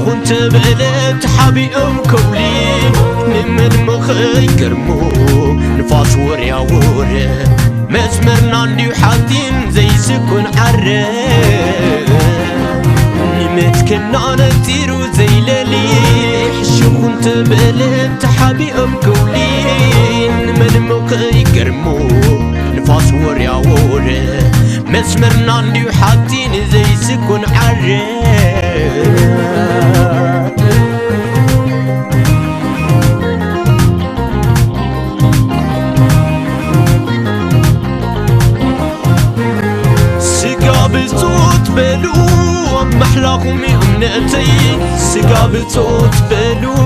حشخون تبلت حبيئم كولي نمن مخي كرمو نفاس وريا وري مسمرنا نديو حاتين زي سكون عري نمتكنا نتيرو زي للي حشخون تبلت حبيئم كولي نمن مخي كرمو نفاس وريا وري مسمرنا نديو حاتين زي سكون عري siga بصوت بelu محلاكم أمنتي siga بصوت بelu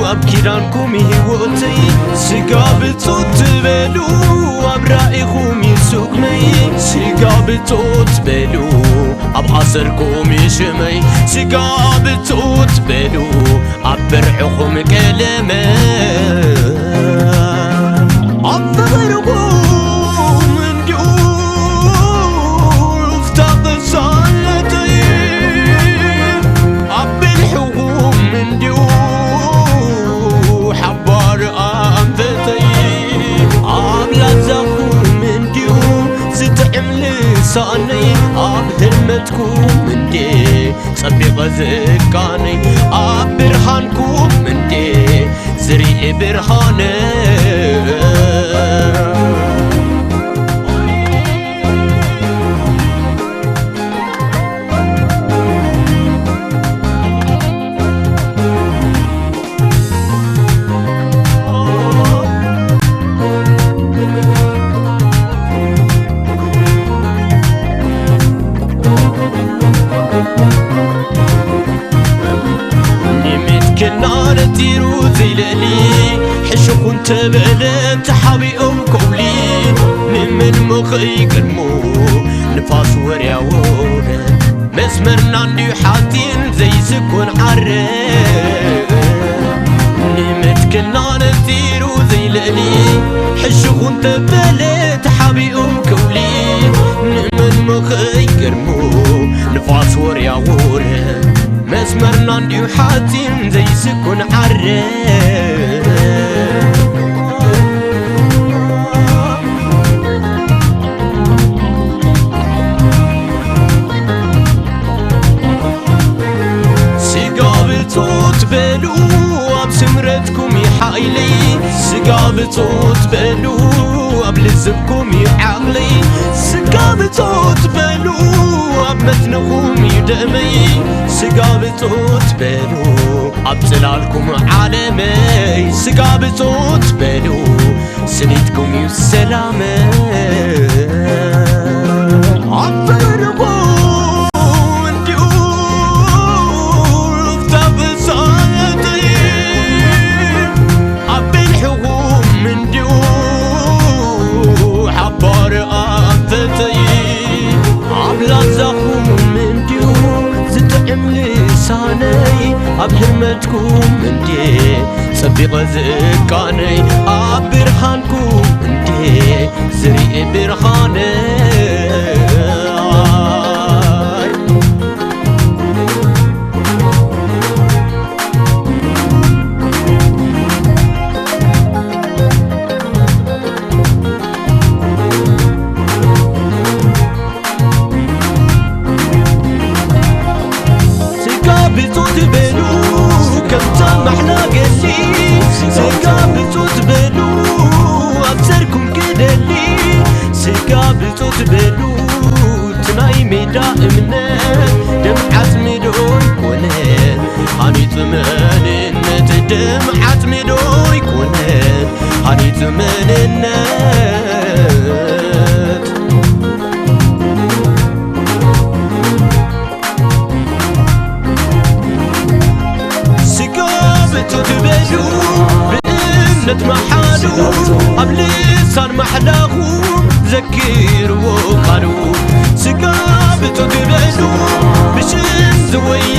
أبكيرانكم هوتي siga بصوت بelu أبرائكم يسوقمي siga بصوت بelu أبحصركم يشمي siga بصوت بelu أبرعكم كلمة أبرعكم صاني هلمتكم من دي صبيغ زكاني برهانكم من دي زري برهاني تيرو زي للي حشخون تبلت حبيئم كولي نمن مخي كرمو نفاس وريا وري مسمرنا نديو حاتين زي سكون عري نمتكنا نتيرو زي للي حشخون تبلت حبيئم كولي نمن مخي كرمو نفاس وريا وري مسمرنا نديو حاتين زي سكون عري siga بصوت بelu أبسمرتكم يحايلي siga بصوت بelu أبلزبكم يعقلي siga بصوت بelu أبمتنكم يدمي siga بصوت بelu أبزلالكم عالمي siga بصوت بelu سنيتكم يسلامي أبرقوا أبهمتكم من دي صبيغ زكاني أبرهانكم من دي زري برهاني بصوت بelu كمتا محنا قلي siga بصوت بelu أبصركم كدلي siga بصوت بelu تناي ميدا امنا دمعت ميدو يكونن هاني تمننت دمعت ميدو يكونن هاني تمننت بتبدو بإنت محالو قبل صار محلاخو ذكر وقالو siga بتبدو بشن زوي